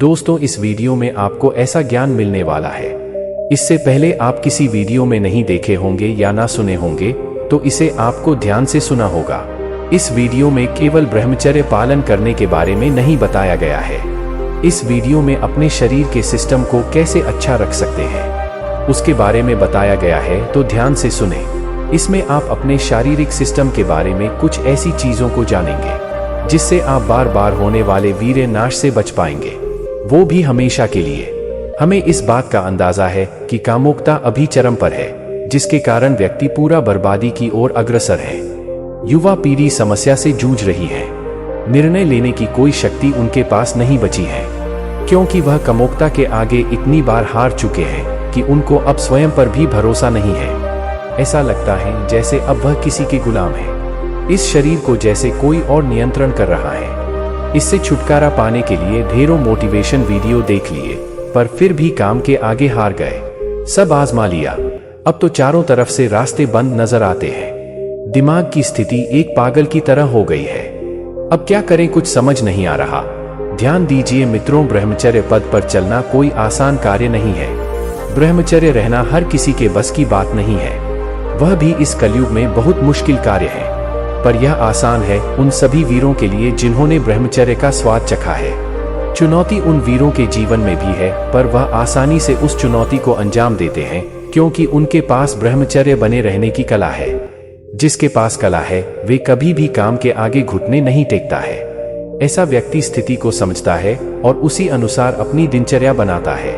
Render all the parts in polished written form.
दोस्तों, इस वीडियो में आपको ऐसा ज्ञान मिलने वाला है, इससे पहले आप किसी वीडियो में नहीं देखे होंगे या ना सुने होंगे, तो इसे आपको ध्यान से सुना होगा। इस वीडियो में केवल ब्रह्मचर्य पालन करने के बारे में नहीं बताया गया है। इस वीडियो में अपने शरीर के सिस्टम को कैसे अच्छा रख सकते हैं, उसके बारे में बताया गया है, तो ध्यान से सुने। इसमें आप अपने शारीरिक सिस्टम के बारे में कुछ ऐसी चीजों को जानेंगे जिससे आप बार बार होने वाले वीर्य नाश से बच पाएंगे, वो भी हमेशा के लिए। हमें इस बात का अंदाजा है कि कामुकता अभी चरम पर है, जिसके कारण व्यक्ति पूरा बर्बादी की ओर अग्रसर है। युवा पीढ़ी समस्या से जूझ रही है। निर्णय लेने की कोई शक्ति उनके पास नहीं बची है, क्योंकि वह कामुकता के आगे इतनी बार हार चुके हैं कि उनको अब स्वयं पर भी भरोसा नहीं है। ऐसा लगता है जैसे अब वह किसी के गुलाम है। इस शरीर को जैसे कोई और नियंत्रण कर रहा है। इससे छुटकारा पाने के लिए ढेरों मोटिवेशन वीडियो देख लिए, पर फिर भी काम के आगे हार गए। सब आजमा लिया, अब तो चारों तरफ से रास्ते बंद नजर आते हैं। दिमाग की स्थिति एक पागल की तरह हो गई है। अब क्या करें, कुछ समझ नहीं आ रहा। ध्यान दीजिए मित्रों, ब्रह्मचर्य पद पर चलना कोई आसान कार्य नहीं है। ब्रह्मचर्य रहना हर किसी के बस की बात नहीं है, वह भी इस कलयुग में बहुत मुश्किल कार्य है। पर यह आसान है उन सभी वीरों के लिए जिन्होंने ब्रह्मचर्य का स्वाद चखा है। चुनौती उन वीरों के जीवन में भी है, पर वह आसानी से उस चुनौती को अंजाम देते हैं, क्योंकि उनके पास ब्रह्मचर्य बने रहने की कला है। जिसके पास कला है, वे कभी भी काम के आगे घुटने नहीं टेकता है। ऐसा व्यक्ति स्थिति को समझता है और उसी अनुसार अपनी दिनचर्या बनाता है।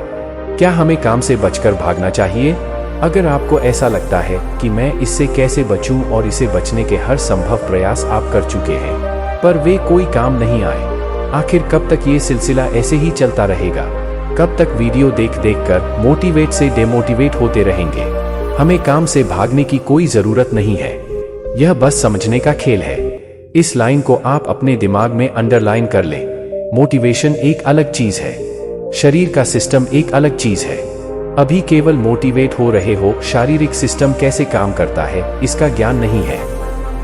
क्या हमें काम से बचकर भागना चाहिए? अगर आपको ऐसा लगता है कि मैं इससे कैसे बचूं और इसे बचने के हर संभव प्रयास आप कर चुके हैं, पर वे कोई काम नहीं आए, आखिर कब तक ये सिलसिला ऐसे ही चलता रहेगा? कब तक वीडियो देख कर मोटिवेट से डिमोटिवेट होते रहेंगे? हमें काम से भागने की कोई जरूरत नहीं है, यह बस समझने का खेल है। इस लाइन को आप अपने दिमाग में अंडरलाइन कर लें। मोटिवेशन एक अलग चीज है, शरीर का सिस्टम एक अलग चीज है। अभी केवल मोटिवेट हो रहे हो, शारीरिक सिस्टम कैसे काम करता है इसका ज्ञान नहीं है।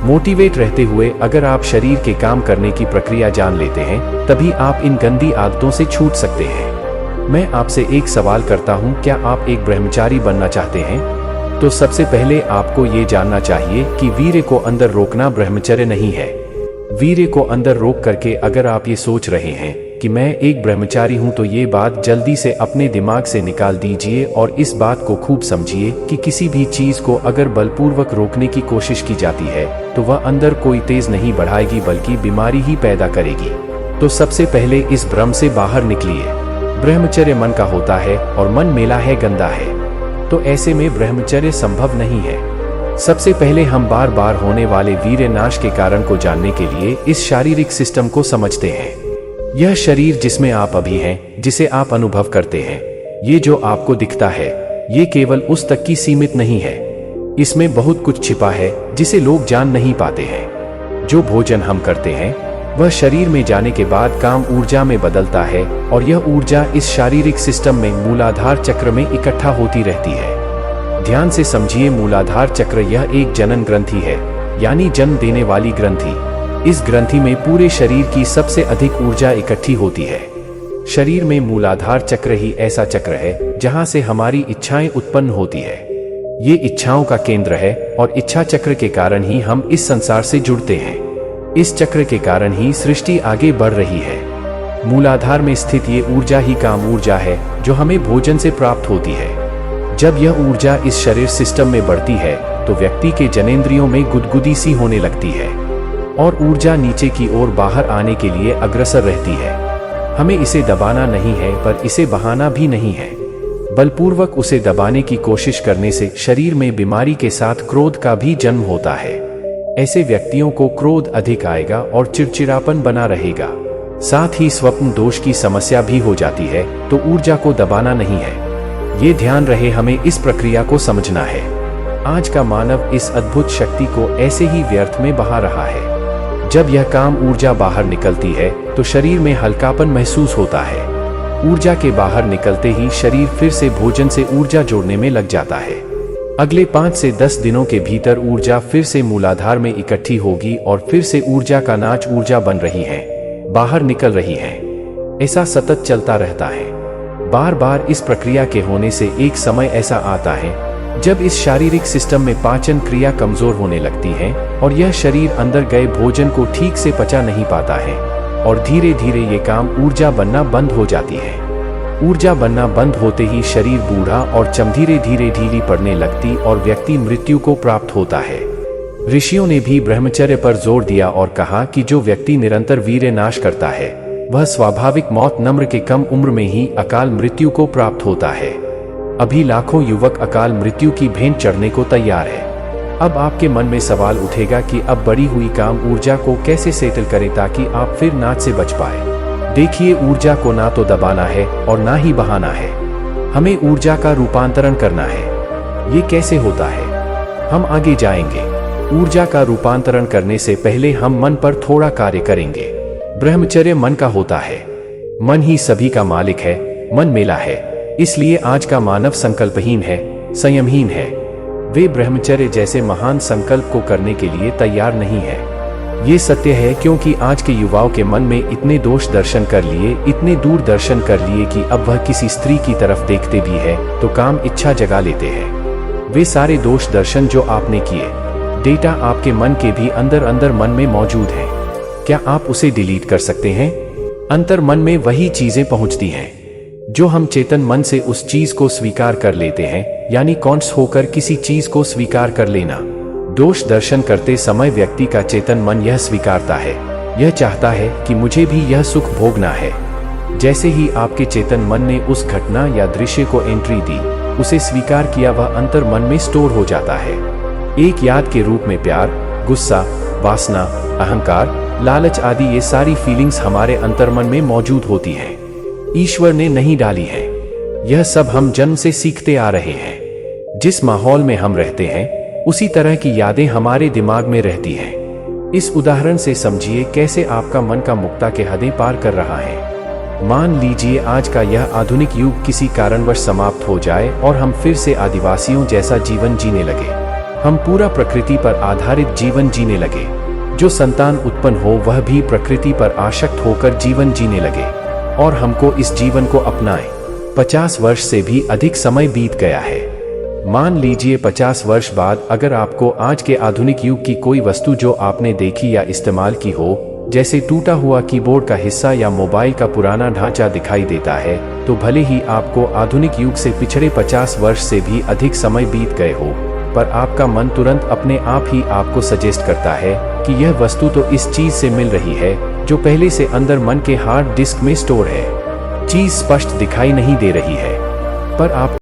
मोटिवेट रहते हुए अगर आप शरीर के काम करने की प्रक्रिया जान लेते हैं, तभी आप इन गंदी आदतों से छूट सकते हैं। मैं आपसे एक सवाल करता हूं, क्या आप एक ब्रह्मचारी बनना चाहते हैं? तो सबसे पहले आपको ये जानना चाहिए कि वीर्य को अंदर रोकना ब्रह्मचर्य नहीं है। वीर्य को अंदर रोक करके अगर आप ये सोच रहे हैं कि मैं एक ब्रह्मचारी हूं, तो ये बात जल्दी से अपने दिमाग से निकाल दीजिए और इस बात को खूब समझिए कि किसी भी चीज को अगर बलपूर्वक रोकने की कोशिश की जाती है, तो वह अंदर कोई तेज नहीं बढ़ाएगी बल्कि बीमारी ही पैदा करेगी। तो सबसे पहले इस भ्रम से बाहर निकलिए। ब्रह्मचर्य मन का होता है और मन मेला है, गंदा है, तो ऐसे में ब्रह्मचर्य संभव नहीं है। सबसे पहले हम बार बार होने वाले वीर्य नाश के कारण को जानने के लिए इस शारीरिक सिस्टम को समझते हैं। यह शरीर जिसमें आप अभी हैं, जिसे आप अनुभव करते हैं, ये जो आपको दिखता है, ये केवल उस तक की सीमित नहीं है। इसमें बहुत कुछ छिपा है जिसे लोग जान नहीं पाते हैं। जो भोजन हम करते हैं, वह शरीर में जाने के बाद काम ऊर्जा में बदलता है और यह ऊर्जा इस शारीरिक सिस्टम में मूलाधार चक्र में इकट्ठा होती रहती है। ध्यान से समझिए, मूलाधार चक्र यह एक जनन ग्रंथि है, यानी जन्म देने वाली ग्रंथि। इस ग्रंथि में पूरे शरीर की सबसे अधिक ऊर्जा इकट्ठी होती है। शरीर में मूलाधार चक्र ही ऐसा चक्र है जहां से हमारी इच्छाएं उत्पन्न होती है। ये इच्छाओं का केंद्र है और इच्छा चक्र के कारण ही हम इस संसार से जुड़ते हैं। इस चक्र के कारण ही सृष्टि आगे बढ़ रही है। मूलाधार में स्थित ये ऊर्जा ही काम ऊर्जा है, जो हमें भोजन से प्राप्त होती है। जब यह ऊर्जा इस शरीर सिस्टम में बढ़ती है, तो व्यक्ति के जनेंद्रियों में गुदगुदी सी होने लगती है और ऊर्जा नीचे की ओर बाहर आने के लिए अग्रसर रहती है। हमें इसे दबाना नहीं है, पर इसे बहाना भी नहीं है। बलपूर्वक उसे दबाने की कोशिश करने से शरीर में बीमारी के साथ क्रोध का भी जन्म होता है। ऐसे व्यक्तियों को क्रोध अधिक आएगा और चिड़चिड़ापन बना रहेगा। साथ ही स्वप्न दोष की समस्या भी हो जाती है। तो ऊर्जा को दबाना नहीं है, ये ध्यान रहे, हमें इस प्रक्रिया को समझना है। आज का मानव इस अद्भुत शक्ति को ऐसे ही व्यर्थ में बहा रहा है। जब यह काम ऊर्जा बाहर निकलती है, तो शरीर में हल्कापन महसूस होता है। ऊर्जा के बाहर निकलते ही शरीर फिर से भोजन से ऊर्जा जोड़ने में लग जाता है। अगले 5 से 10 दिनों के भीतर ऊर्जा फिर से मूलाधार में इकट्ठी होगी और फिर से ऊर्जा का नाच ऊर्जा बन रही है, बाहर निकल रही है। ऐसा सतत चलता रहता है। बार बार इस प्रक्रिया के होने से एक समय ऐसा आता है जब इस शारीरिक सिस्टम में पाचन क्रिया कमजोर होने लगती है और यह शरीर अंदर गए भोजन को ठीक से पचा नहीं पाता है और धीरे धीरे ये काम ऊर्जा बनना बंद हो जाती है। ऊर्जा बनना बंद होते ही शरीर बूढ़ा और चम धीरे धीरे ढीली पड़ने लगती और व्यक्ति मृत्यु को प्राप्त होता है। ऋषियों ने भी ब्रह्मचर्य पर जोर दिया और कहा कि जो व्यक्ति निरंतर वीर्य नाश करता है वह स्वाभाविक मौत नम्र के कम उम्र में ही अकाल मृत्यु को प्राप्त होता है। अभी लाखों युवक अकाल मृत्यु की भेंट चढ़ने को तैयार है। अब आपके मन में सवाल उठेगा कि अब बढ़ी हुई काम ऊर्जा को कैसे सेटल करें ताकि आप फिर नाच से बच पाए। देखिए, ऊर्जा को ना तो दबाना है और ना ही बहाना है, हमें ऊर्जा का रूपांतरण करना है। ये कैसे होता है, हम आगे जाएंगे। ऊर्जा का रूपांतरण करने से पहले हम मन पर थोड़ा कार्य करेंगे। ब्रह्मचर्य मन का होता है, मन ही सभी का मालिक है, मन मेला है, इसलिए आज का मानव संकल्पहीन है, संयमहीन है। वे ब्रह्मचर्य जैसे महान संकल्प को करने के लिए तैयार नहीं है। ये सत्य है क्योंकि आज के युवाओं के मन में इतने दोष दर्शन कर लिए, इतने दूर दर्शन कर लिए कि अब वह किसी स्त्री की तरफ देखते भी है तो काम इच्छा जगा लेते हैं। वे सारे दोष दर्शन जो आपने किए, डेटा आपके मन के भी अंदर अंदर मन में मौजूद है। क्या आप उसे डिलीट कर सकते हैं? अंतर मन में वही चीजें पहुंचती हैं जो हम चेतन मन से उस चीज को स्वीकार कर लेते हैं, यानी कॉन्स होकर किसी चीज को स्वीकार कर लेना। दोष दर्शन करते समय व्यक्ति का चेतन मन यह स्वीकारता है, यह चाहता है कि मुझे भी यह सुख भोगना है। जैसे ही आपके चेतन मन ने उस घटना या दृश्य को एंट्री दी, उसे स्वीकार किया, वह अंतर मन में स्टोर हो जाता है। एक याद के रूप में प्यार, गुस्सा, वासना, अहंकार, लालच आदि ये सारी फीलिंग्स हमारे अंतर्मन में मौजूद होती हैं। ईश्वर ने नहीं डाली है, यह सब हम जन्म से सीखते आ रहे हैं। जिस माहौल में हम रहते हैं उसी तरह की यादें हमारे दिमाग में रहती हैं। इस उदाहरण से समझिए कैसे आपका मन का मुक्ता के हदें पार कर रहा है। मान लीजिए आज का यह आधुनिक युग किसी कारणवश समाप्त हो जाए और हम फिर से आदिवासियों जैसा जीवन जीने लगे। हम पूरा प्रकृति पर आधारित जीवन जीने लगे। जो संतान उत्पन्न हो वह भी प्रकृति पर आसक्त होकर जीवन जीने लगे और हमको इस जीवन को अपनाएं। 50 वर्ष से भी अधिक समय बीत गया है। मान लीजिए 50 वर्ष बाद अगर आपको आज के आधुनिक युग की कोई वस्तु जो आपने देखी या इस्तेमाल की हो, जैसे टूटा हुआ कीबोर्ड का हिस्सा या मोबाइल का पुराना ढांचा दिखाई देता है, तो भले ही आपको आधुनिक युग से पिछड़े 50 वर्ष से भी अधिक समय बीत गए हो, पर आपका मन तुरंत अपने आप ही आपको सजेस्ट करता है कि यह वस्तु तो इस चीज से मिल रही है जो पहले से अंदर मन के हार्ड डिस्क में स्टोर है। चीज स्पष्ट दिखाई नहीं दे रही है, पर आप